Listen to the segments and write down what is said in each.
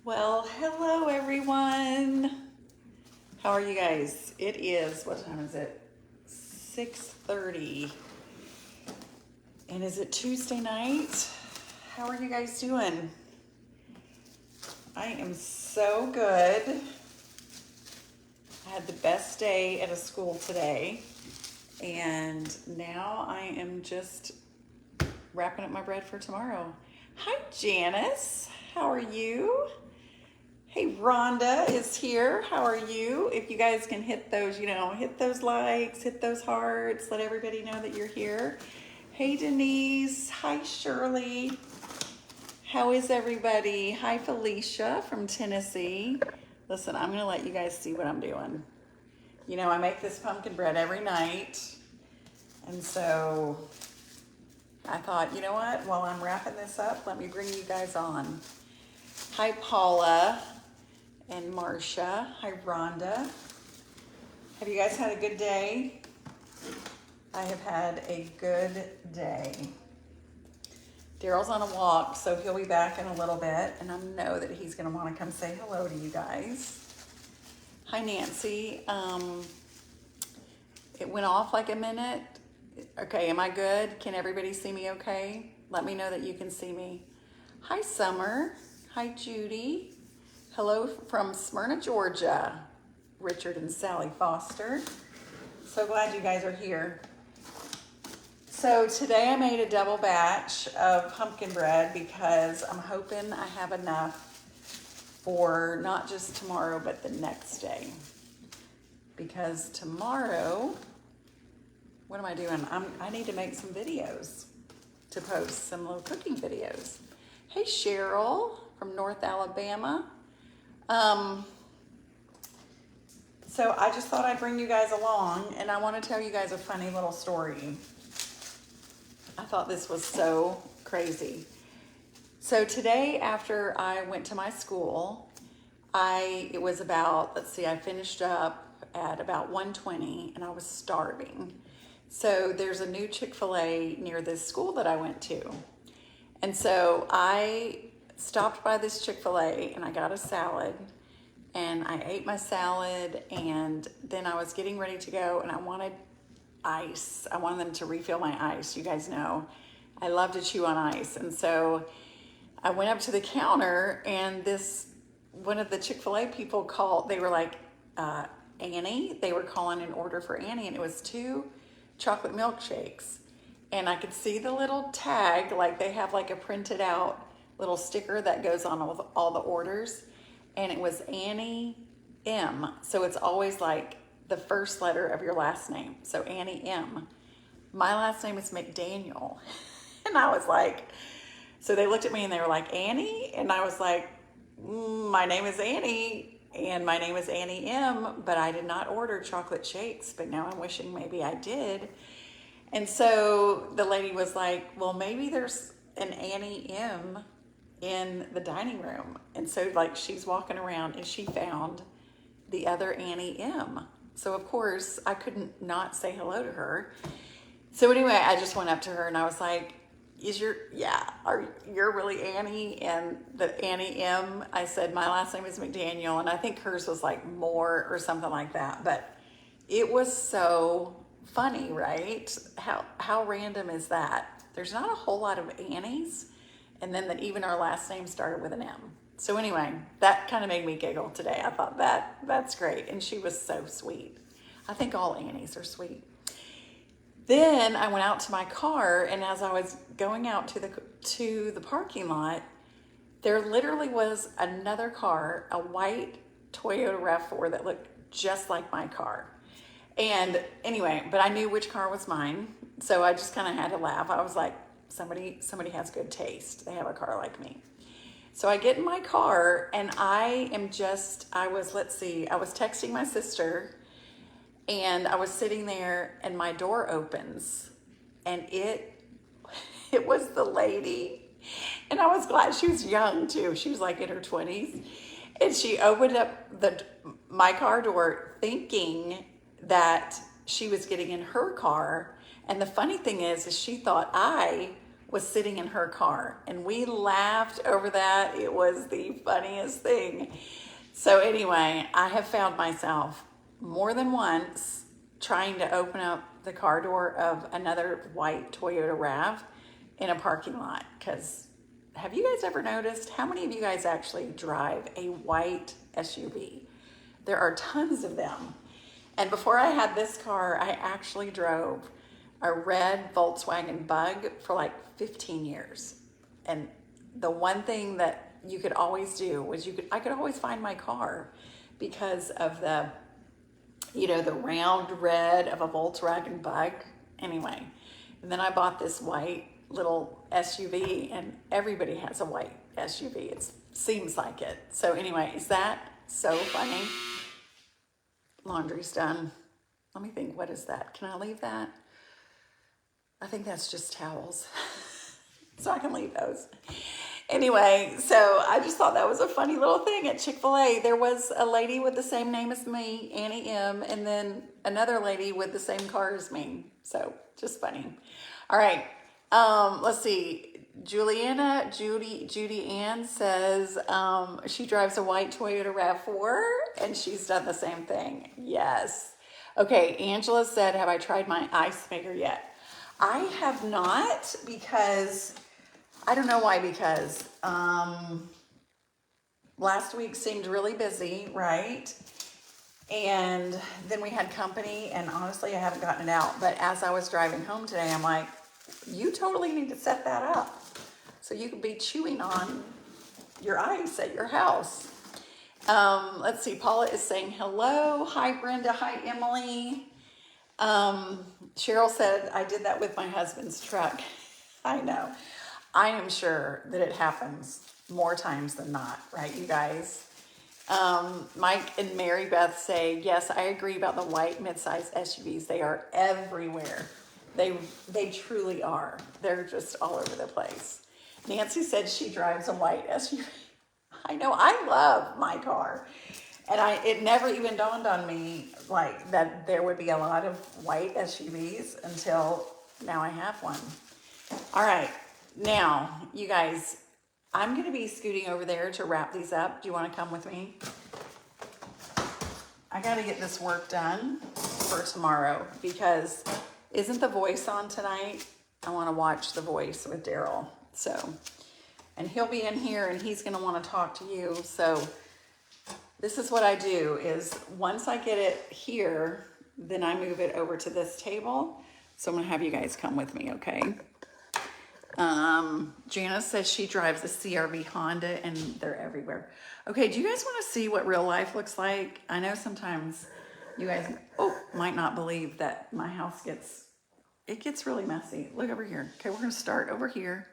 Well, hello everyone. How are you guys? It is, what time is it? 6:30. And is it Tuesday night? How are you guys doing? I am so good. I had the best day at a school today. And now I am just wrapping up my bread for tomorrow. Hi, Janice. How are you? Hey, Rhonda is here. How are you? If you guys can hit those, hit those likes, hit those hearts, let everybody know that you're here. Hey, Denise. Hi, Shirley. How is everybody? Hi, Felicia from Tennessee. Listen, I'm going to let you guys see what I'm doing. I make this pumpkin bread every night. And so I thought, you know what? While I'm wrapping this up, let me bring you guys on. Hi, Paula and Marcia. Hi, Rhonda. Have you guys had a good day? I have had a good day. Daryl's on a walk, so he'll be back in a little bit, and I know that he's going to want to come say hello to you guys. Hi, Nancy. It went off like a minute. Okay, am I good? Can everybody see me okay? Let me know that you can see me. Hi, Summer. Hi, Judy. Hello from Smyrna, Georgia. Richard and Sally Foster. So glad you guys are here. So today I made a double batch of pumpkin bread because I'm hoping I have enough for not just tomorrow, but the next day. Because tomorrow, what am I doing? I need to make some videos to post, some little cooking videos. Hey, Cheryl from North Alabama. So I just thought I'd bring you guys along, and I want to tell you guys a funny little story. I thought this was so crazy. So today, after I went to my school, it was about, I finished up at about 1:20, and I was starving. So there's a new Chick-fil-A near this school that I went to. And so I stopped by this Chick-fil-A and I got a salad, and I ate my salad, and then I was getting ready to go, and I wanted ice. I wanted them to refill my ice. You guys know I love to chew on ice. And so I went up to the counter, and one of the Chick-fil-A people called. They were like, Annie. They were calling an order for Annie, and it was 2 chocolate milkshakes. And I could see the little tag, like they have like a printed out little sticker that goes on with all the orders. And it was Annie M. So it's always like the first letter of your last name. So Annie M. My last name is McDaniel. And I was like, so they looked at me and they were like, Annie? And I was like, my name is Annie, and my name is Annie M, but I did not order chocolate shakes, but now I'm wishing maybe I did. And so the lady was like, well, maybe there's an Annie M in the dining room. And so she's walking around and she found the other Annie M. So of course I couldn't not say hello to her. So anyway, I just went up to her and I was like, you're really Annie? And the Annie M, I said, my last name is McDaniel, and I think hers was like Moore or something like that. But it was so funny, right? How random is that? There's not a whole lot of Annies, and then that even our last name started with an M. So anyway, that kind of made me giggle today. I thought that's great, and she was so sweet. I think all Annies are sweet. Then I went out to my car, and as I was going out to the parking lot, there literally was another car, a white Toyota RAV4 that looked just like my car. And anyway, but I knew which car was mine, so I just kind of had to laugh. I was like, somebody has good taste. They have a car like me. So I get in my car, and I was texting my sister, and I was sitting there, and my door opens, and it was the lady. And I was glad. She was young too. She was like in her 20s. And she opened up my car door thinking that she was getting in her car. And the funny thing is she thought I was sitting in her car. And we laughed over that. It was the funniest thing. So anyway, I have found myself more than once trying to open up the car door of another white Toyota RAV in a parking lot. Because have you guys ever noticed how many of you guys actually drive a white SUV? There are tons of them. And before I had this car, I actually drove a red Volkswagen Bug for like 15 years. And the one thing that you could always do was I could always find my car because of the, the round red of a Volkswagen Bug. Anyway, and then I bought this white little SUV, and everybody has a white SUV. It seems like it. So anyway, is that so funny? Laundry's done. Let me think, what is that? Can I leave that? I think that's just towels. So I can leave those. Anyway, so I just thought that was a funny little thing at Chick-fil-A. There was a lady with the same name as me, Annie M, and then another lady with the same car as me. So just funny. All right, let's see. Judy Ann says she drives a white Toyota RAV4 and she's done the same thing. Yes. Okay, Angela said, have I tried my ice maker yet? I have not, because I don't know why, because last week seemed really busy, right? And then we had company, and honestly, I haven't gotten it out. But as I was driving home today, I'm like, you totally need to set that up so you can be chewing on your ice at your house. Let's see, Paula is saying hello. Hi, Brenda. Hi, Emily. Cheryl said, I did that with my husband's truck. I know. I am sure that it happens more times than not, right, you guys? Mike and Mary Beth say, yes, I agree about the white midsize SUVs. They are everywhere. They truly are. They're just all over the place. Nancy said she drives a white SUV. I know, I love my car. And it never even dawned on me like that there would be a lot of white SUVs until now I have one. All right, now you guys, I'm gonna be scooting over there to wrap these up. Do you wanna come with me? I gotta get this work done for tomorrow because isn't The Voice on tonight? I wanna watch The Voice with Daryl. So, and he'll be in here and he's gonna wanna talk to you. So this is what I do is once I get it here, then I move it over to this table. So I'm gonna have you guys come with me, okay? Janice says she drives a CRV Honda and they're everywhere. Okay, do you guys wanna see what real life looks like? I know sometimes you guys might not believe that my house gets really messy. Look over here. Okay, we're gonna start over here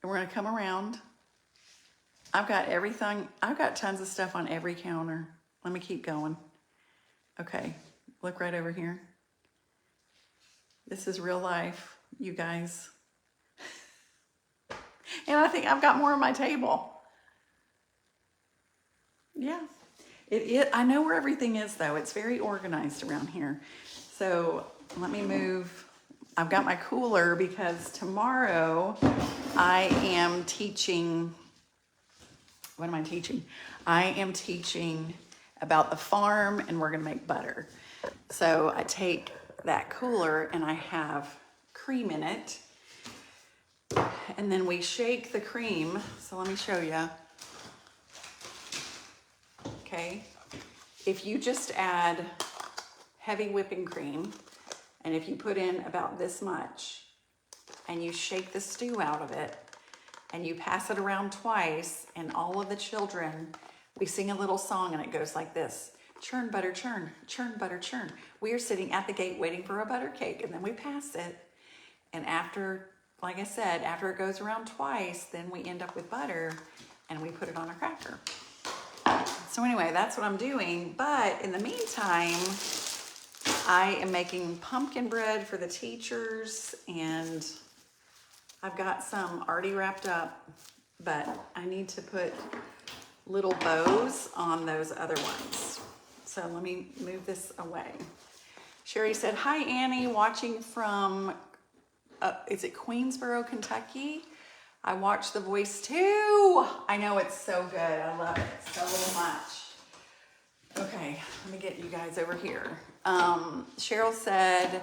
and we're gonna come around. I've got everything. I've got tons of stuff on every counter. Let me keep going. Okay, look right over here. This is real life, you guys. And I think I've got more on my table. Yeah, I know where everything is though. It's very organized around here. So let me move. I've got my cooler because tomorrow I am teaching. What am I teaching? I am teaching about the farm and we're gonna make butter. So I take that cooler and I have cream in it. And then we shake the cream. So let me show you. Okay. If you just add heavy whipping cream and if you put in about this much and you shake the stew out of it, and you pass it around twice, and all of the children, we sing a little song and it goes like this: churn, butter, churn, churn, butter, churn. We are sitting at the gate waiting for a butter cake, and then we pass it. And after, like I said, after it goes around twice, then we end up with butter and we put it on a cracker. So anyway, that's what I'm doing. But in the meantime, I am making pumpkin bread for the teachers, and I've got some already wrapped up, but I need to put little bows on those other ones. So let me move this away. Sherry said, hi, Annie, watching from is it Queensboro, Kentucky? I watched The Voice too. I know it's so good. I love it so much. Okay, let me get you guys over here. Cheryl said,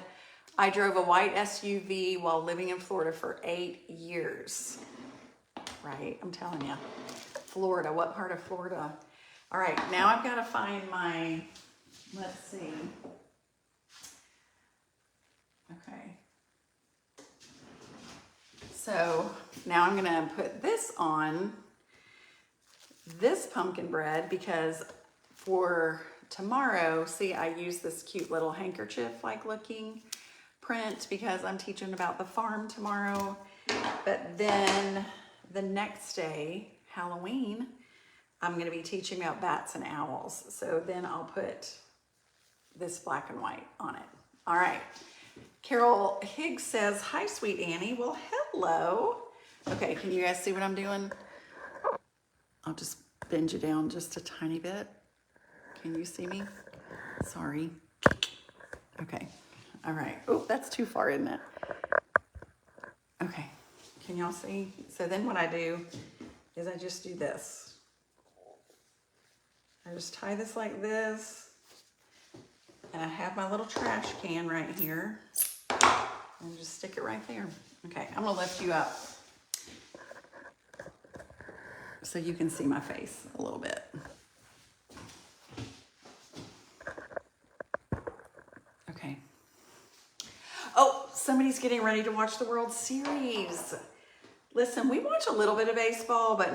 I drove a white SUV while living in Florida for 8 years. Right, I'm telling you. Florida, what part of Florida? All right, now I've got to find my, let's see. Okay. So now I'm gonna put this on this pumpkin bread because for tomorrow, see, I use this cute little handkerchief-like looking print because I'm teaching about the farm tomorrow. But then the next day, Halloween, I'm gonna be teaching about bats and owls. So then I'll put this black and white on it. All right. Carol Higgs says, hi, sweet Annie. Well, hello. Okay, can you guys see what I'm doing? I'll just bend you down just a tiny bit. Can you see me? Sorry. Okay, all right. Oh, that's too far, isn't it? Okay, can y'all see? So then what I do is I just do this. I just tie this like this. And I have my little trash can right here. And just stick it right there. Okay, I'm gonna lift you up so you can see my face a little bit. Okay. Oh, somebody's getting ready to watch the World Series. Listen, we watch a little bit of baseball, but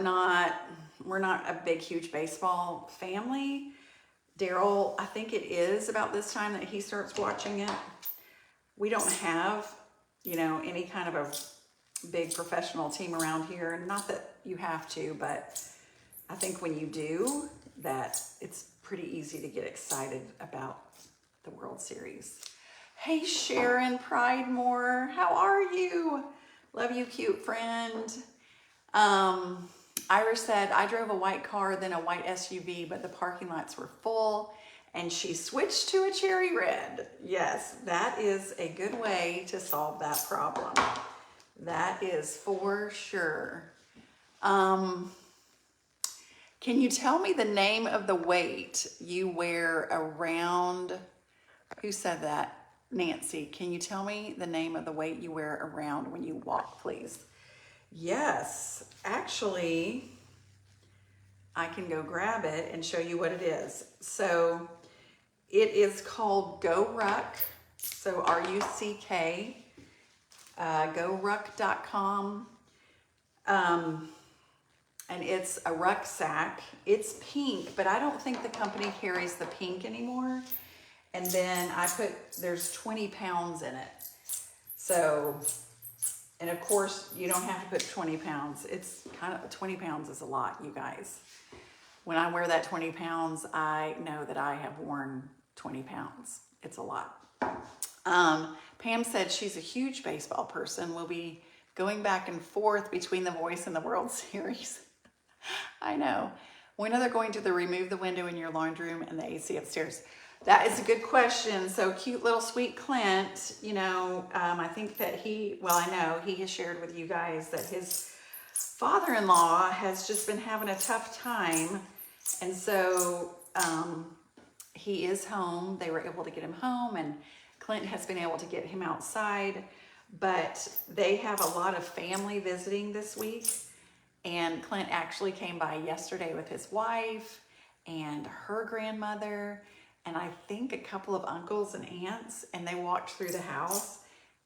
we're not a big, huge baseball family. Daryl, I think it is about this time that he starts watching it. We don't have, you know, any kind of a big professional team around here. Not that you have to, but I think when you do, that it's pretty easy to get excited about the World Series. Hey, Sharon Pridemore, how are you? Love you, cute friend. Iris said, I drove a white car, then a white SUV, but the parking lots were full, and she switched to a cherry red. Yes, that is a good way to solve that problem. That is for sure. Can you tell me the name of the weight you wear around, who said that? Nancy, can you tell me the name of the weight you wear around when you walk, please? Yes, actually, I can go grab it and show you what it is. So it is called Go Ruck. So R-U-C-K, GoRuck.com. And it's a rucksack. It's pink, but I don't think the company carries the pink anymore. And then there's 20 pounds in it. So, and of course, you don't have to put 20 pounds. It's kind of, 20 pounds is a lot, you guys. When I wear that 20 pounds, I know that I have worn 20 pounds. It's a lot. Pam said she's a huge baseball person. We'll be going back and forth between The Voice and the World Series. I know. When are they going to remove the window in your laundry room and the AC upstairs? That is a good question. So cute little sweet Clint, you know, I think that I know he has shared with you guys that his father-in-law has just been having a tough time. And so he is home. They were able to get him home, and Clint has been able to get him outside. But they have a lot of family visiting this week. And Clint actually came by yesterday with his wife and her grandmother, and I think a couple of uncles and aunts, and they walked through the house.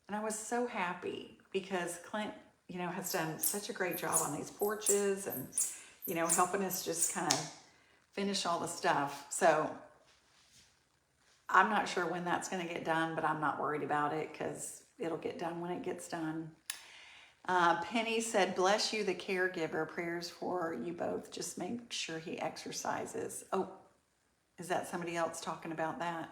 And I was so happy because Clint, you know, has done such a great job on these porches and, you know, helping us just kind of finish all the stuff. So I'm not sure when that's going to get done, but I'm not worried about it because it'll get done when it gets done. Penny said, bless you, the caregiver. Prayers for you both. Just make sure he exercises. Oh, is that somebody else talking about that?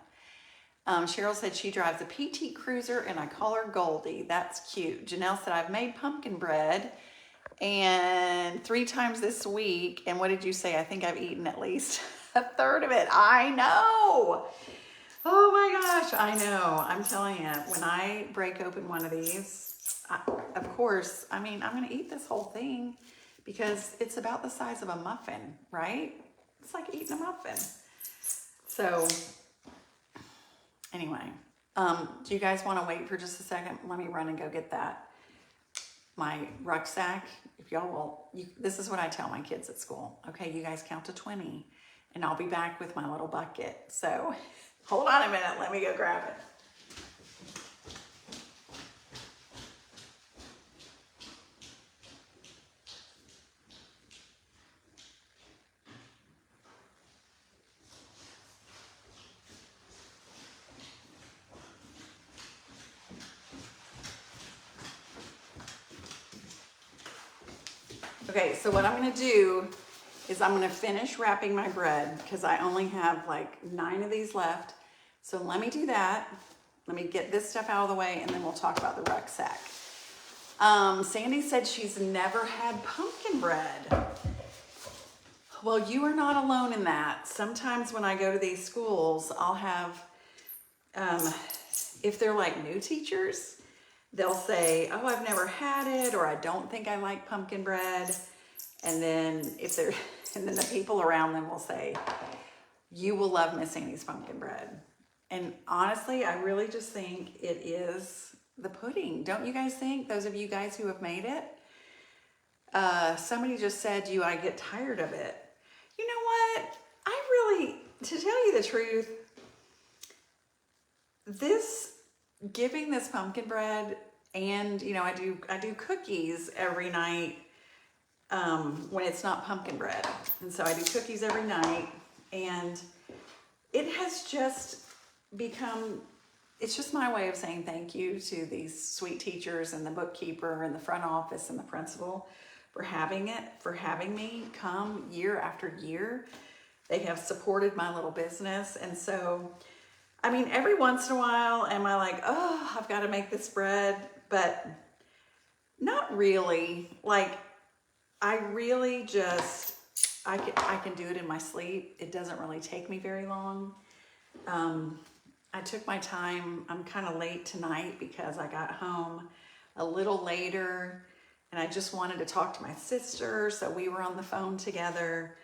Cheryl said she drives a PT Cruiser and I call her Goldie. That's cute. Janelle said, I've made pumpkin bread and 3 times this week. And what did you say? I think I've eaten at least a third of it. I know. Oh my gosh, I know. I'm telling you, when I break open one of these, of course, I mean, I'm going to eat this whole thing because it's about the size of a muffin, right? It's like eating a muffin. So anyway, do you guys want to wait for just a second? Let me run and go get my rucksack. If y'all will, this is what I tell my kids at school. Okay, you guys count to 20 and I'll be back with my little bucket. So hold on a minute. Let me go grab it. Okay, so what I'm gonna do is I'm gonna finish wrapping my bread because I only have like 9 of these left. So let me do that. Let me get this stuff out of the way and then we'll talk about the rucksack. Sandy said she's never had pumpkin bread. Well, you are not alone in that. Sometimes when I go to these schools, I'll have, if they're like new teachers, they'll say, oh, I've never had it, or I don't think I like pumpkin bread. And then and then the people around them will say, you will love Miss Annie's pumpkin bread. And honestly, I really just think it is the pudding. Don't you guys think? Those of you guys who have made it? Somebody just said, I get tired of it. You know what? To tell you the truth, giving this pumpkin bread, and I do cookies every night when it's not pumpkin bread, and so I do cookies every night, and it has just become, it's just my way of saying thank you to these sweet teachers and the bookkeeper and the front office and the principal for having me come year after year. They have supported my little business, and so I mean, every once in a while, am I like, oh, I've got to make this bread? But not really. Like, I really just, I can do it in my sleep. It doesn't really take me very long. I took my time. I'm kind of late tonight because I got home a little later and I just wanted to talk to my sister. So we were on the phone together,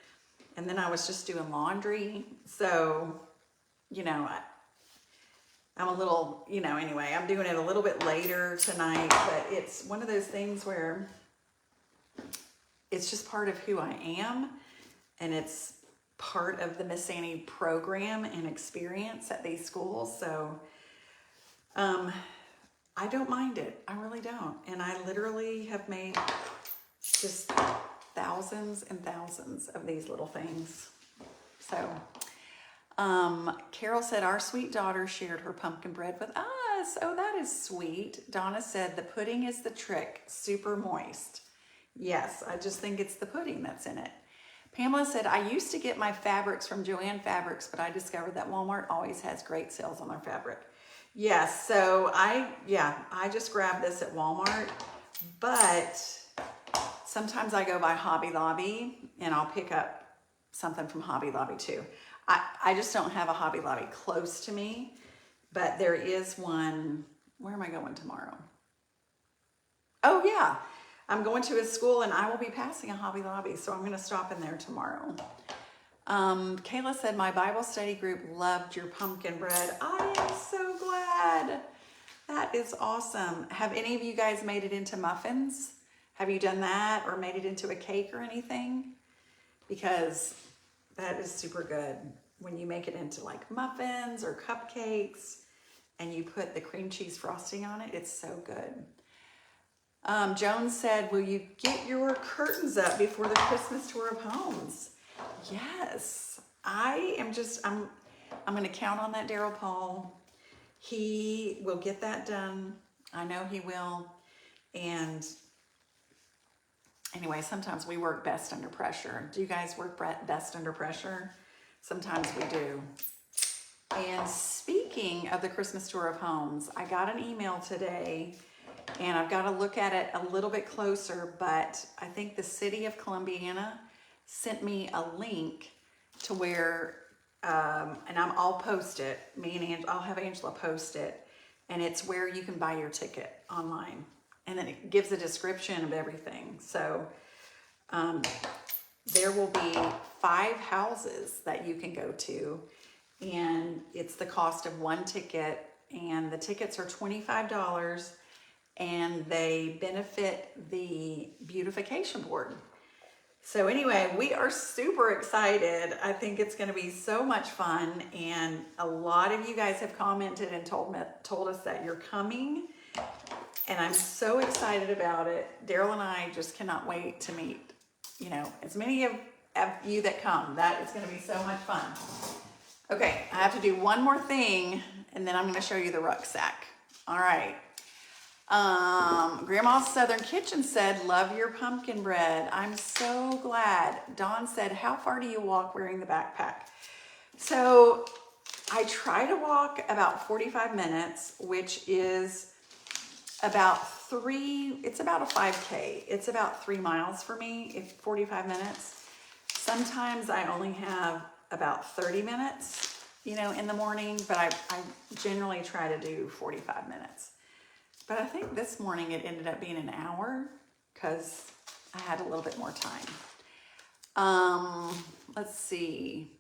and then I was just doing laundry. So, I'm a little, anyway, I'm doing it a little bit later tonight, but it's one of those things where it's just part of who I am, and it's part of the Miss Annie program and experience at these schools. So I don't mind it. I really don't. And I literally have made just thousands and thousands of these little things. So Carol said, our sweet daughter shared her pumpkin bread with us. Oh, that is sweet. Donna said, the pudding is the trick, super moist. Yes, I just think it's the pudding that's in it. Pamela said, I used to get my fabrics from Joann Fabrics, but I discovered that Walmart always has great sales on their fabric. Yes, so I just grabbed this at Walmart, but sometimes I go by Hobby Lobby and I'll pick up something from Hobby Lobby too. I just don't have a Hobby Lobby close to me, but there is one. Where am I going tomorrow? Oh yeah, I'm going to a school and I will be passing a Hobby Lobby, so I'm going to stop in there tomorrow. Kayla said, my Bible study group loved your pumpkin bread. I am so glad. That is awesome. Have any of you guys made it into muffins? Have you done that or made it into a cake or anything? Because that is super good when you make it into like muffins or cupcakes and you put the cream cheese frosting on it. It's so good. Joan said, will you get your curtains up before the Christmas tour of homes? Yes, I'm going to count on that Daryl Paul. He will get that done. I know he will. And anyway, sometimes we work best under pressure. Do you guys work best under pressure? Sometimes we do. And speaking of the Christmas tour of homes, I got an email today and I've got to look at it a little bit closer, but I think the city of Columbiana sent me a link to where, and I'll post it. I'll have Angela post it, and it's where you can buy your ticket online. and then it gives a description of everything. So there will be 5 houses that you can go to, and it's the cost of 1 ticket, and the tickets are $25, and they benefit the beautification board. So anyway, we are super excited. I think it's going to be so much fun, and a lot of you guys have commented and told us that you're coming, and I'm so excited about it. Daryl and I just cannot wait to meet, you know, as many of you that come. That is going to be so much fun. Okay, I have to do one more thing, and then I'm going to show you the rucksack. All right. Grandma's Southern Kitchen said, love your pumpkin bread. I'm so glad. Dawn said, how far do you walk wearing the backpack? So I try to walk about 45 minutes, which is about it's about a 5K. It's about 3 miles for me, if 45 minutes. Sometimes I only have about 30 minutes, you know, in the morning, but I generally try to do 45 minutes. But I think this morning it ended up being an hour because I had a little bit more time. Let's see.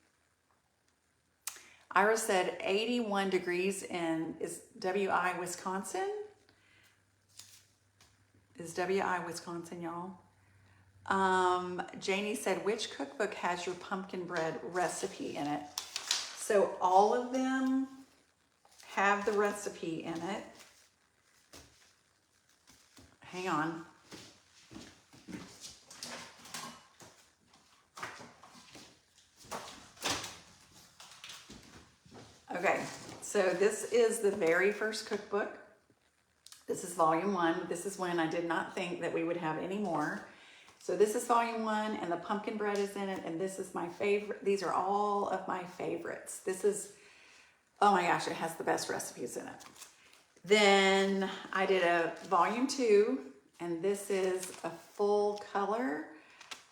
Ira said 81 degrees is WI, Wisconsin? Is WI, Wisconsin, y'all? Janie said, which cookbook has your pumpkin bread recipe in it? So all of them have the recipe in it. Hang on. Okay, so this is the very first cookbook. This is volume 1. This is when I did not think that we would have any more. So this is volume 1, and the pumpkin bread is in it, and this is my favorite. These are all of my favorites. This is, oh my gosh, it has the best recipes in it. Then I did a volume 2, and this is a full color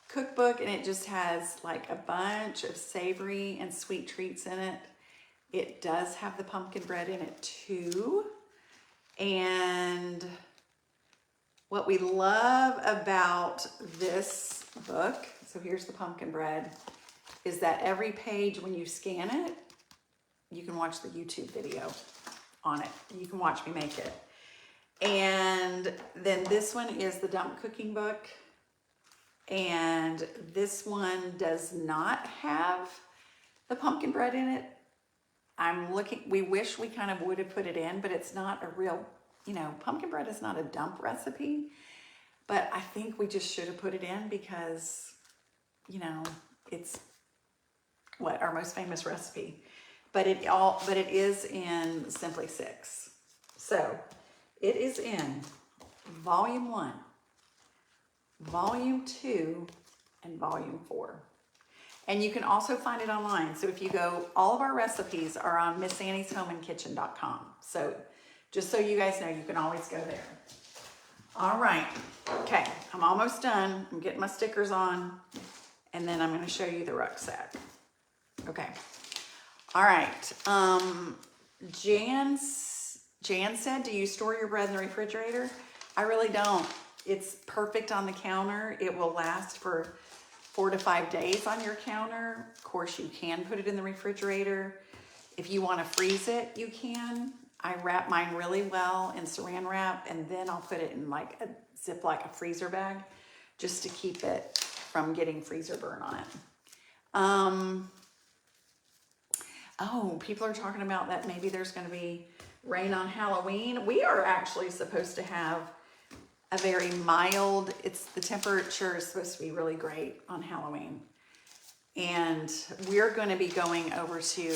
cookbook, and it just has like a bunch of savory and sweet treats in it. It does have the pumpkin bread in it too. And what we love about this book, so here's the pumpkin bread, is that every page when you scan it, you can watch the YouTube video on it. You can watch me make it. And then this one is the dump cooking book. And this one does not have the pumpkin bread in it. We wish we kind of would have put it in, but it's not a real, you know, pumpkin bread is not a dump recipe. But I think we just should have put it in because, you know, it's what our most famous recipe. But it is in Simply 6. So it is in volume 1, volume 2, and volume 4. And you can also find it online. So if you go, all of our recipes are on MissAnniesHomeandKitchen.com. So just so you guys know, you can always go there. All right. Okay, I'm almost done. I'm getting my stickers on, and then I'm going to show you the rucksack. Okay. All right. Jan said, do you store your bread in the refrigerator? I really don't. It's perfect on the counter. It will last for 4 to 5 days on your counter. Of course, you can put it in the refrigerator. If you want to freeze it, you can. I wrap mine really well in saran wrap, and then I'll put it in like a Ziploc, a freezer bag, just to keep it from getting freezer burn on it. Oh, people are talking about that maybe there's going to be rain on Halloween. We are actually supposed to have a very mild, the temperature is supposed to be really great on Halloween. And we're going to be going over to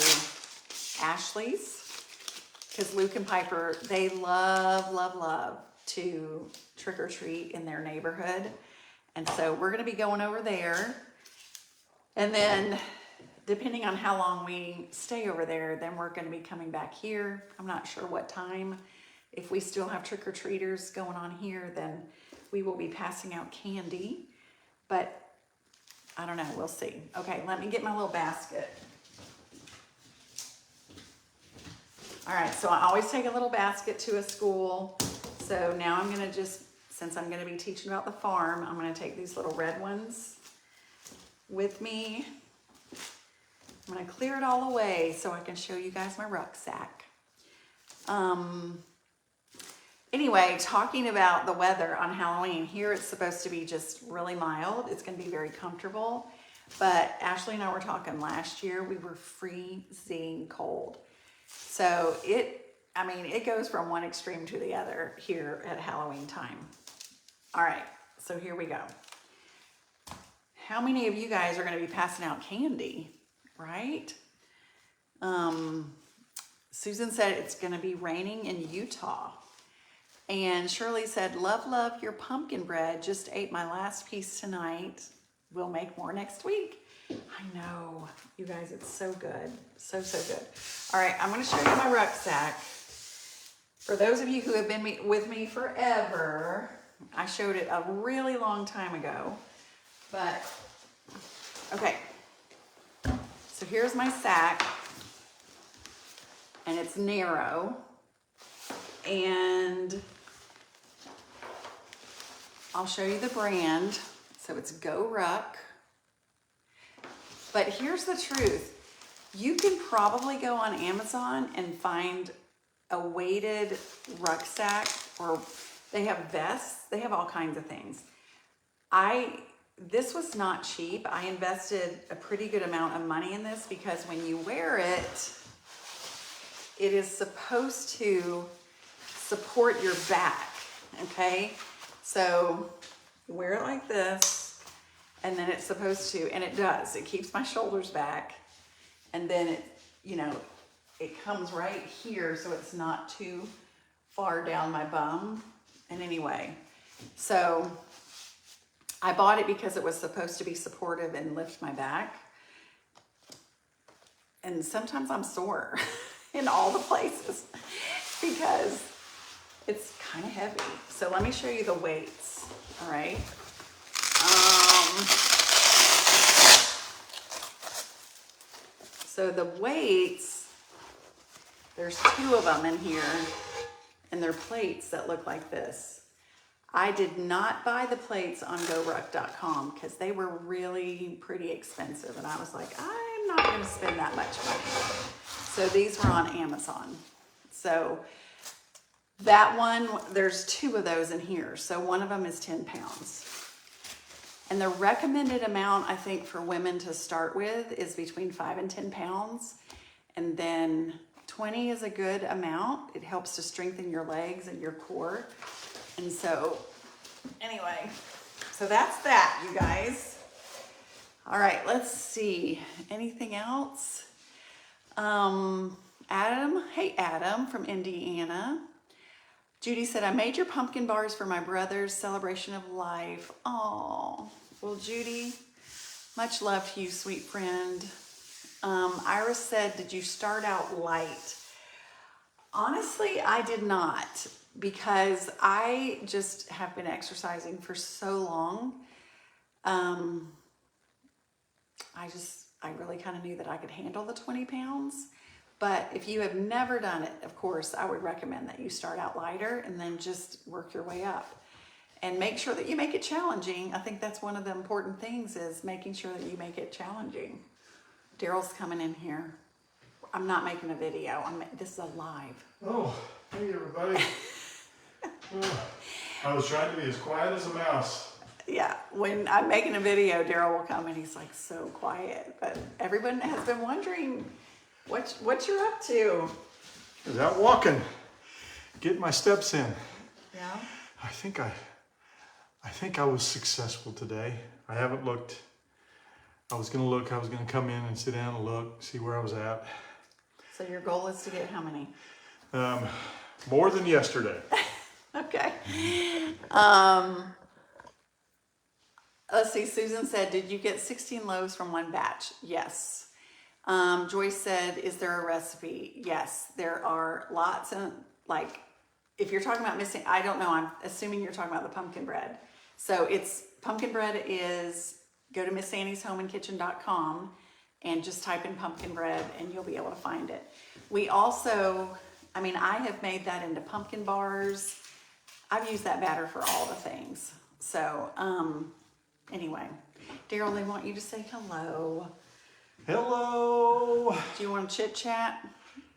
Ashley's because Luke and Piper, they love to trick or treat in their neighborhood. And so we're going to be going over there. And then depending on how long we stay over there, then we're going to be coming back here. I'm not sure what time. If we still have trick-or-treaters going on here, then we will be passing out candy. But I don't know, we'll see. Okay, let me get my little basket. All right, so I always take a little basket to a school. So now I'm gonna just since I'm going to be teaching about the farm, I'm going to take these little red ones with me. I'm going to clear it all away so I can show you guys my rucksack. Anyway, talking about the weather on Halloween, here it's supposed to be just really mild. It's going to be very comfortable. But Ashley and I were talking last year, we were freezing cold. So it goes from one extreme to the other here at Halloween time. All right, so here we go. How many of you guys are going to be passing out candy, right? Susan said it's going to be raining in Utah. And Shirley said, love your pumpkin bread. Just ate my last piece tonight. We'll make more next week. I know, you guys, it's so good. So good. All right, I'm going to show you my rucksack. For those of you who have been with me forever, I showed it a really long time ago. But, okay. So here's my sack. And it's narrow. And I'll show you the brand. So it's Go Ruck. But here's the truth. You can probably go on Amazon and find a weighted rucksack, or they have vests. They have all kinds of things. This was not cheap. I invested a pretty good amount of money in this because when you wear it, it is supposed to support your back, okay? So you wear it like this, and then it's supposed to, and it does. It keeps my shoulders back, and then it comes right here so it's not too far down my bum. And anyway, so I bought it because it was supposed to be supportive and lift my back. And sometimes I'm sore in all the places because it's kind of heavy. So let me show you the weights, all right? So the weights, there's 2 of them in here, and they're plates that look like this. I did not buy the plates on GoRuck.com because they were really pretty expensive, and I was like, I'm not going to spend that much money. So these were on Amazon. So that one, there's 2 of those in here. So one of them is 10 pounds. And the recommended amount, I think, for women to start with is between 5 and 10 pounds. And then 20 is a good amount. It helps to strengthen your legs and your core. And so, anyway, so that's that, you guys. All right, let's see. Anything else? Adam, hey Adam from Indiana. Judy said, I made your pumpkin bars for my brother's celebration of life. Oh, well, Judy, much love to you, sweet friend. Iris said, did you start out light? Honestly, I did not, because I just have been exercising for so long. I really kind of knew that I could handle the 20 pounds. But if you have never done it, of course, I would recommend that you start out lighter and then just work your way up. And make sure that you make it challenging. I think that's one of the important things, is making sure that you make it challenging. Daryl's coming in here. I'm not making a video. This is a live. Oh, hey everybody. I was trying to be as quiet as a mouse. Yeah, when I'm making a video, Daryl will come and he's like so quiet. But everyone has been wondering what you're up to. I was out walking, getting my steps in. Yeah. I think I was successful today. I haven't looked. I was gonna come in and sit down and look, see where I was at. So your goal is to get how many? More than yesterday. Okay. Let's see, Susan said, did you get 16 loaves from one batch? Yes. Joyce said, is there a recipe? Yes, there are lots of, if you're talking about missing, I don't know, I'm assuming you're talking about the pumpkin bread. So pumpkin bread is, go to MissAnniesHomeandKitchen.com and just type in pumpkin bread and you'll be able to find it. We also, I have made that into pumpkin bars. I've used that batter for all the things. So, anyway, Daryl, they want you to say hello. Hello. Do you want to chit chat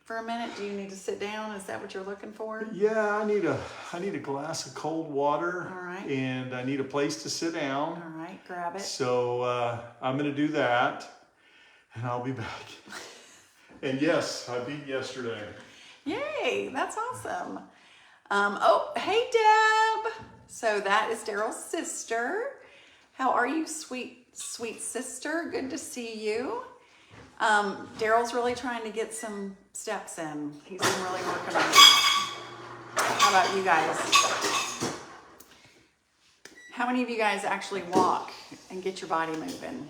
for a minute? Do you need to sit down? Is that what you're looking for? Yeah, I need a glass of cold water. All right. And I need a place to sit down. All right, grab it. So I'm going to do that, and I'll be back. And yes, I beat yesterday. Yay, that's awesome. Oh, hey, Deb. So that is Daryl's sister. How are you, sweet sister? Good to see you. Daryl's really trying to get some steps in. He's been really working on that. How about you guys? How many of you guys actually walk and get your body moving?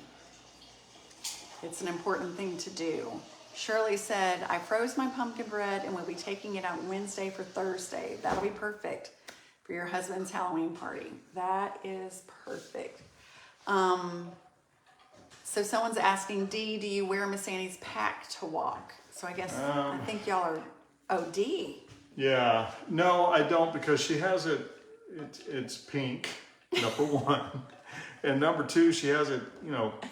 It's an important thing to do. Shirley said, I froze my pumpkin bread and we'll be taking it out Wednesday for Thursday. That'll be perfect for your husband's Halloween party. That is perfect. So someone's asking, Dee, do you wear Miss Annie's pack to walk? So I guess, I think y'all are, oh, Dee. Yeah, no, I don't, because she has it's pink, number one. And number two, she has it,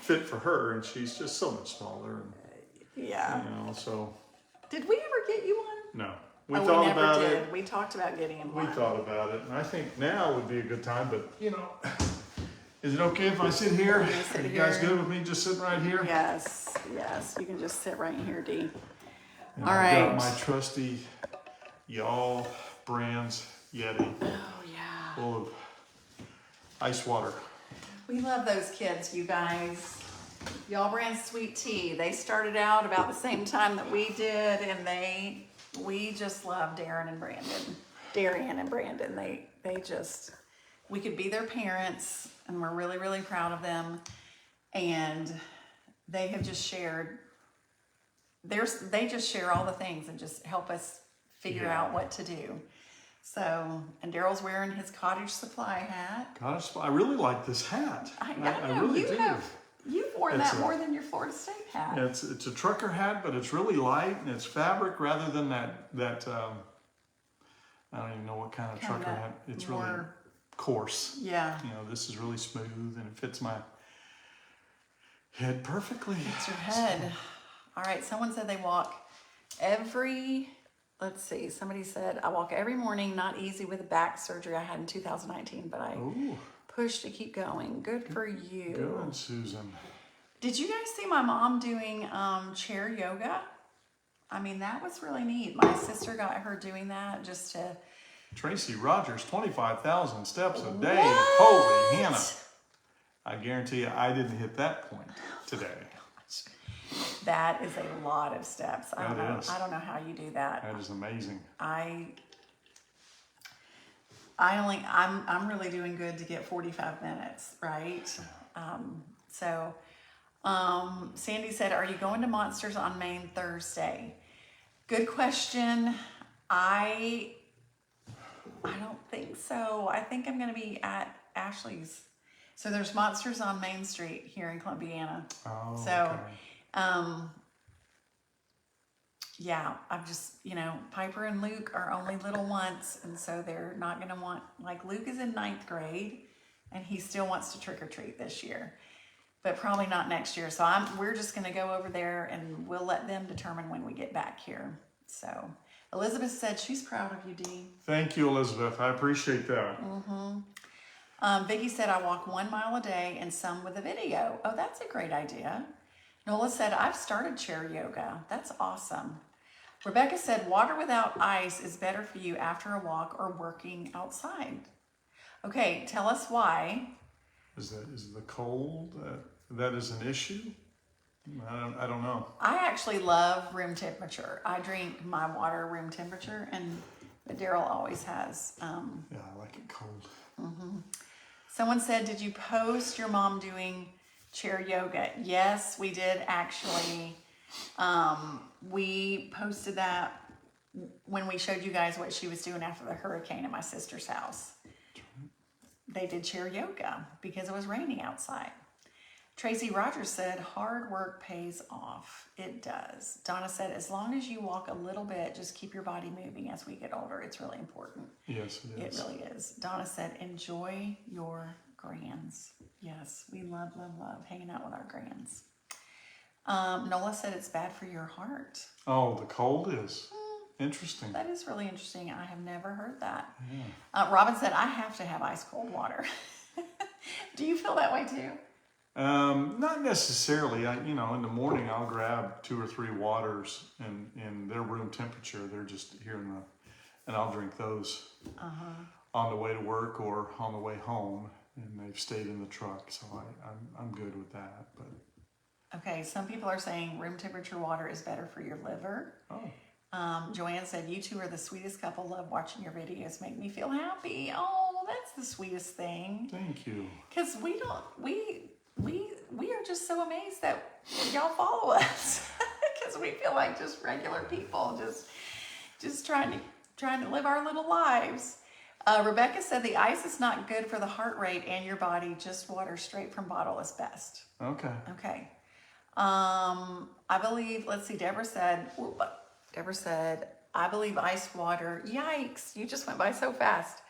fit for her, and she's just so much smaller. And, yeah. So. Did we ever get you one? No. We thought about it. We talked about getting him one. We thought about it, and I think now would be a good time, but, is it okay if I sit here? Are you guys good with me just sitting right here? Yes. You can just sit right here, Dee. And All I've right. got my trusty Y'all Brands Yeti. Oh, yeah. Full of ice water. We love those kids, you guys. Y'all Brands Sweet Tea. They started out about the same time that we did, and we just love Darian and Brandon. We could be their parents, and we're really, really proud of them. And they have just shared, they just share all the things and just help us figure out what to do. So, and Daryl's wearing his Cottage Supply hat. I really like this hat. I I really do. You've worn that more than your Florida State hat. It's a trucker hat, but it's really light, and it's fabric rather than that I don't even know what kind of trucker hat. It's really coarse. Yeah. This is really smooth, and it fits my head perfectly. It's your head. All right, someone said they walk let's see, somebody said, I walk every morning, not easy with the back surgery I had in 2019, but I push to keep going. Good for you. Good, Susan. Did you guys see my mom doing chair yoga? I mean, that was really neat. My sister got her doing that just to... Tracy Rogers, 25,000 steps a day. What? Holy Hannah. I guarantee you I didn't hit that point today. That is a lot of steps. I don't know how you do that. That is amazing. I'm really doing good to get 45 minutes, right? Sandy said, are you going to Monsters on Main Thursday? Good question. I don't think so. I think I'm going to be at Ashley's. So there's Monsters on Main Street here in Columbiana. Oh, so, okay. Yeah, I'm just, Piper and Luke are only little once, and so they're not going to want, Luke is in 9th grade, and he still wants to trick or treat this year, but probably not next year. So we're just going to go over there, and we'll let them determine when we get back here. So Elizabeth said she's proud of you, Dee. Thank you, Elizabeth. I appreciate that. Vicki said I walk 1 mile a day and some with a video. Oh, that's a great idea. Nola said I've started chair yoga. That's awesome. Rebecca said water without ice is better for you after a walk or working outside. Okay, tell us why. Is the cold that is an issue? I don't know. I actually love room temperature. I drink my water room temperature, and Daryl always has. Yeah, I like it cold. Someone said, did you post your mom doing chair yoga? Yes, we did actually. We posted that when we showed you guys what she was doing after the hurricane at my sister's house. They did chair yoga because it was raining outside. Tracy Rogers said, hard work pays off. It does. Donna said, as long as you walk a little bit, just keep your body moving as we get older. It's really important. Yes, it is. It really is. Donna said, enjoy your grands. Yes, we love, love, love hanging out with our grands. Nola said it's bad for your heart. Oh, the cold is. Interesting. That is really interesting. I have never heard that. Yeah. Robin said, I have to have ice cold water. Do you feel that way too? Not necessarily. In the morning I'll grab 2 or 3 waters in their room temperature. They're just here and I'll drink those on the way to work or on the way home. And they've stayed in the truck, so I'm good with that. But okay, some people are saying room temperature water is better for your liver. oh, Joanne said, you two are the sweetest couple. Love watching your videos. Make me feel happy. Oh, that's the sweetest thing. thank you. Because we are just so amazed that y'all follow us. Because we feel like just regular people, just trying to live our little lives. Rebecca said the ice is not good for the heart rate and your body. Just water straight from bottle is best. Okay. Okay. I believe, let's see, Deborah said, I believe ice water. Yikes, you just went by so fast.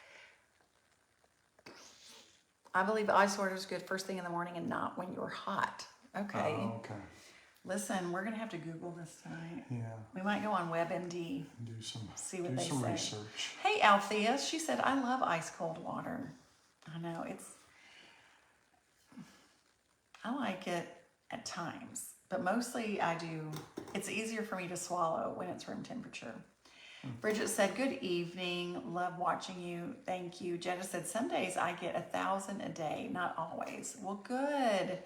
I believe ice water is good first thing in the morning and not when you're hot. Okay. Oh, okay. Listen, we're going to have to Google this tonight. Yeah. We might go on WebMD. See what they say. Research. Hey, Althea, she said, I love ice cold water. I know, I like it at times, but mostly it's easier for me to swallow when it's room temperature. Bridget said, good evening, love watching you, thank you. Jenna said, some days I get 1,000 a day, not always. Well, good.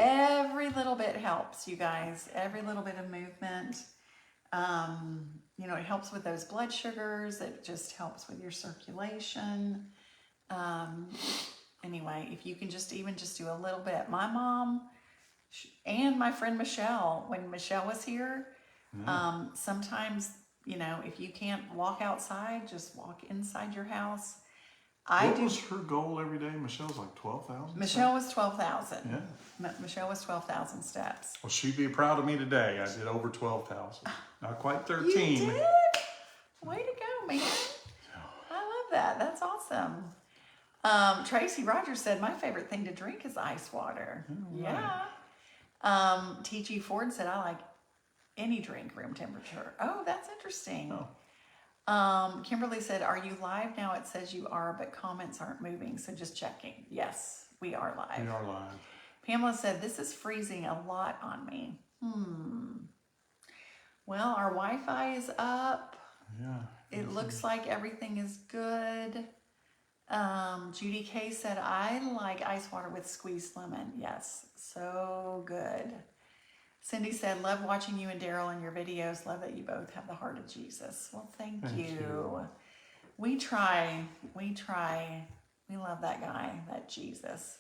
Every little bit helps, you guys. Every little bit of movement. It helps with those blood sugars. It just helps with your circulation. Anyway, if you can just do a little bit. My mom and my friend Michelle, when Michelle was here, sometimes, if you can't walk outside, just walk inside your house. What was her goal every day? Michelle's like 12,000? Michelle was 12,000. Yeah. Michelle was 12,000 steps. Well, she'd be proud of me today. I did over 12,000. Not quite 13. You did? Way to go, man. I love that. That's awesome. Tracy Rogers said, my favorite thing to drink is ice water. Oh, yeah. T.G. Ford said, I like any drink room temperature. Oh, that's interesting. Oh. Kimberly said, are you live now? It says you are, but comments aren't moving, so just checking. Yes, we are live. We are live. Pamela said, this is freezing a lot on me. Well, our Wi-Fi is up. Yeah. It looks like everything is good. Judy K said, I like ice water with squeezed lemon. Yes, so good. Cindy said, love watching you and Daryl in your videos. Love that you both have the heart of Jesus. Well, thank you. We try. We love that guy, that Jesus.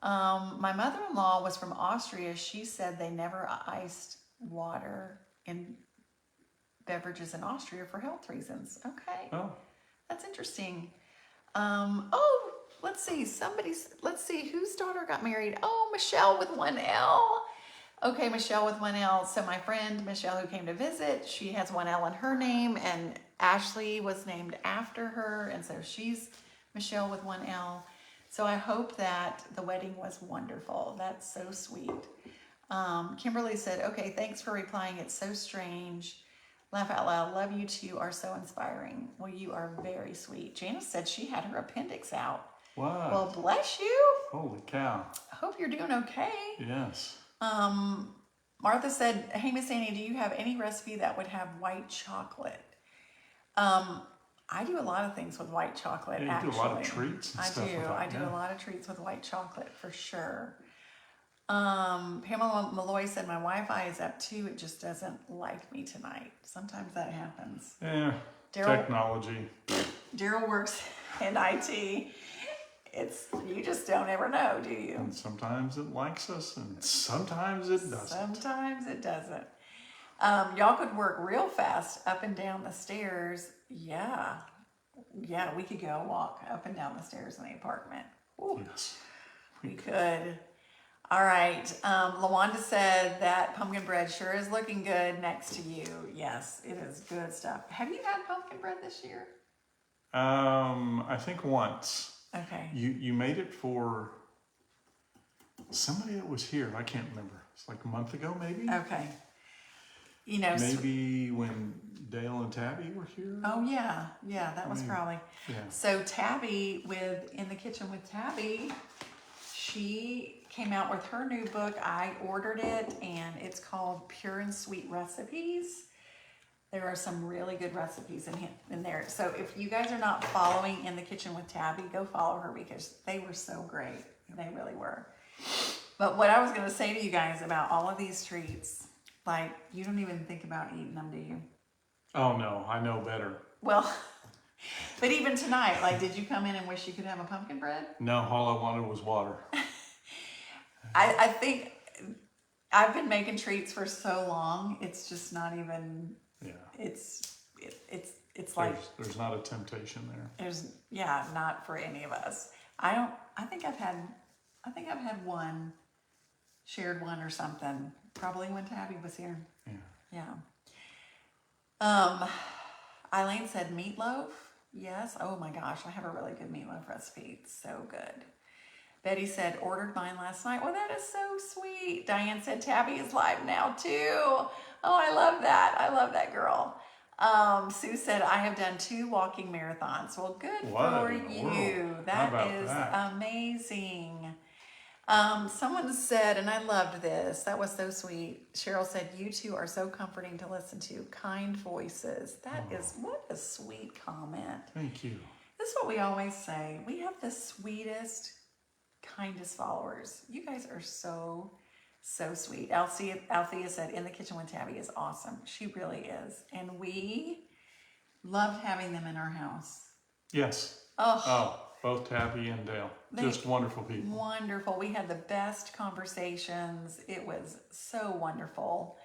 My mother-in-law was from Austria. She said they never iced water in beverages in Austria for health reasons. Okay. Oh. That's interesting. Let's see whose daughter got married. Oh, Michelle with 1 L. Okay, Michelle with 1 L. So my friend Michelle who came to visit, she has 1 L in her name, and Ashley was named after her, and so she's Michelle with 1 L. So I hope that the wedding was wonderful. That's so sweet. Kimberly said, okay, thanks for replying. It's so strange. Laugh out loud. Love you two, are so inspiring. Well, you are very sweet. Janice said she had her appendix out. Wow. Well, bless you. Holy cow. I hope you're doing okay. Yes. Martha said, hey, Miss Annie, do you have any recipe that would have white chocolate? I do a lot of things with white chocolate, Yeah, you actually. do a lot of treats and stuff with that, I do a lot of treats with white chocolate, for sure. Pamela Malloy said, my Wi-Fi is up too. It just doesn't like me tonight. Sometimes that happens. Yeah, technology. Daryl works in IT. You just don't ever know, do you? And sometimes it likes us and sometimes it doesn't. Sometimes it doesn't. Y'all could work real fast up and down the stairs. Yeah, we could go walk up and down the stairs in the apartment. Ooh, Yes. we could. All right. LaWanda said that pumpkin bread sure is looking good next to you. Yes, it is good stuff. Have you had pumpkin bread this year? I think once. Okay. You made it for somebody that was here. I can't remember. It's like a month ago, maybe. Okay. You know. Maybe when Dale and Tabby were here. Oh yeah, that was probably. Yeah. So Tabby In the Kitchen with Tabby, she came out with her new book. I ordered it, and it's called Pure and Sweet Recipes. There are some really good recipes in there. So if you guys are not following In the Kitchen with Tabby, go follow her because they were so great. They really were. But what I was going to say to you guys about all of these treats, like, you don't even think about eating them, do you? Oh no, I know better. Well, but even tonight, like, did you come in and wish you could have a pumpkin bread? No, all I wanted was water. I think I've been making treats for so long. It's just not even. Yeah. It's like there's not a temptation there. Not for any of us. I think I've had one, shared one or something. Probably when Tabby was here. Yeah. Eileen said meatloaf. Yes. Oh my gosh, I have a really good meatloaf recipe. It's so good. Betty said, ordered mine last night. Well, that is so sweet. Diane said, Tabby is live now too. Oh, I love that. I love that girl. Sue said, I have done 2 walking marathons. Well, good for you. That is amazing. Someone said, and I loved this, that was so sweet. Cheryl said, you two are so comforting to listen to. Kind voices. That is, what a sweet comment. Thank you. This is what we always say. We have the sweetest, kindest followers. You guys are so sweet. Althea said, In the Kitchen with Tabby is awesome. She really is. And we loved having them in our house. Yes. Both Tabby and Dale. Just wonderful people. Wonderful. We had the best conversations. It was so wonderful.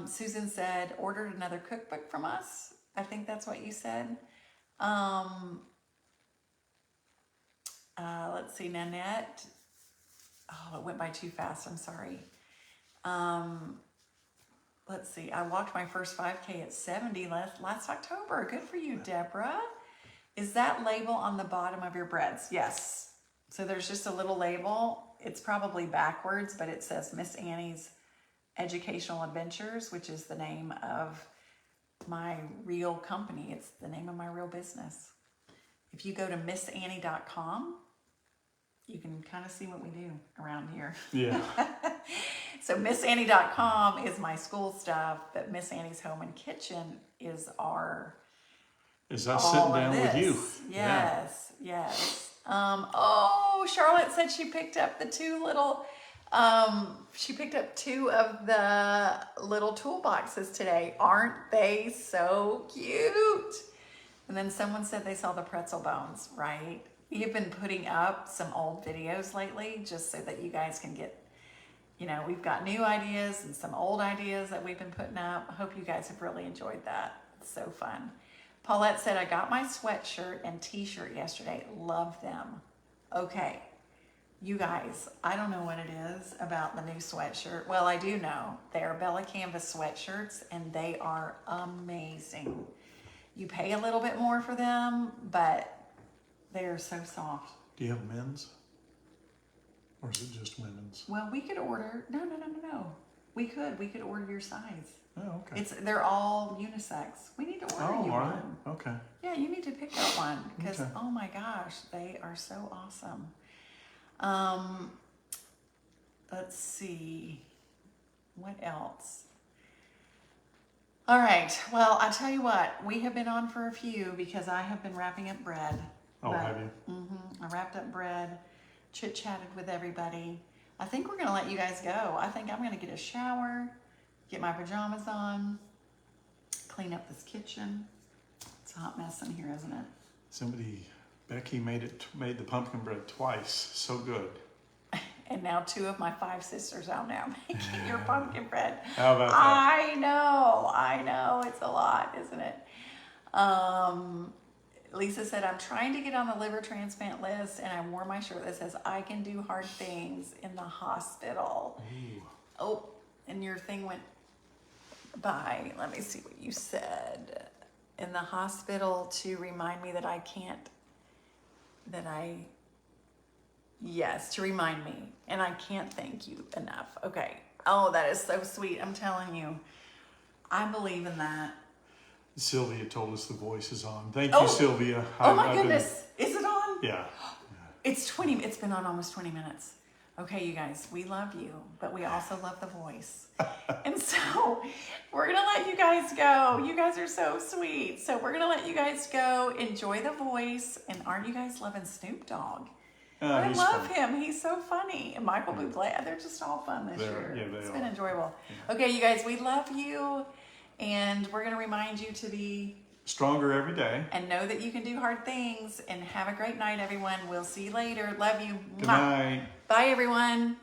Susan said, ordered another cookbook from us. I think that's what you said. Let's see, Nanette. Oh, it went by too fast. I'm sorry. Let's see. I walked my first 5K at 70 last October. Good for you, Deborah. Is that label on the bottom of your breads? Yes. So there's just a little label. It's probably backwards, but it says Miss Annie's Educational Adventures, which is the name of my real company. It's the name of my real business. If you go to missannie.com, you can kind of see what we do around here. Yeah. So missannie.com is my school stuff, but Miss Annie's Home and Kitchen is our... Is that sitting down with you? Yes, yes. Charlotte said she picked up the 2 little... she picked up 2 of the little toolboxes today. Aren't they so cute? And then someone said they saw the pretzel bones, right? We have been putting up some old videos lately just so that you guys can get, we've got new ideas and some old ideas that we've been putting up. I hope you guys have really enjoyed that. It's so fun. Paulette said, I got my sweatshirt and t-shirt yesterday. Love them. Okay, you guys, I don't know what it is about the new sweatshirt. Well, I do know. They are Bella Canvas sweatshirts and they are amazing. You pay a little bit more for them, but they're so soft. Do you have men's? Or is it just women's? Well, we could order, no. We could order your size. Oh, okay. They're all unisex. We need to order you one. Okay. Yeah, you need to pick up one because, Okay. Oh my gosh, they are so awesome. Let's see, what else? All right, well, I tell you what, we have been on for a few because I have been wrapping up bread. Oh, have you? I wrapped up bread, chit-chatted with everybody. I think we're going to let you guys go. I think I'm going to get a shower, get my pajamas on, clean up this kitchen. It's a hot mess in here, isn't it? Becky made the pumpkin bread twice. So good. And now 2 of my 5 sisters are now making your pumpkin bread. How about that? I know. It's a lot, isn't it? Lisa said, I'm trying to get on the liver transplant list, and I wore my shirt that says, I can do hard things in the hospital. Ooh. Oh, and your thing went by. Let me see what you said. In the hospital to remind me that I can't, yes, to remind me. And I can't thank you enough. Okay. Oh, that is so sweet. I'm telling you. I believe in that. Sylvia told us the voice is on. Thank Oh. you, Sylvia. Oh my goodness. Is it on? Yeah. It's been on almost 20 minutes. Okay, you guys, we love you, but we also love the voice. And so we're going to let you guys go. You guys are so sweet. So we're going to let you guys go. Enjoy the voice. And aren't you guys loving Snoop Dogg? I love him. He's so funny. And Michael Bublé. They're just all fun this year. Yeah, it's been enjoyable. Yeah. Okay, you guys, we love you. And we're going to remind you to be stronger every day. And know that you can do hard things. And have a great night, everyone. We'll see you later. Love you. Good night. Bye, everyone.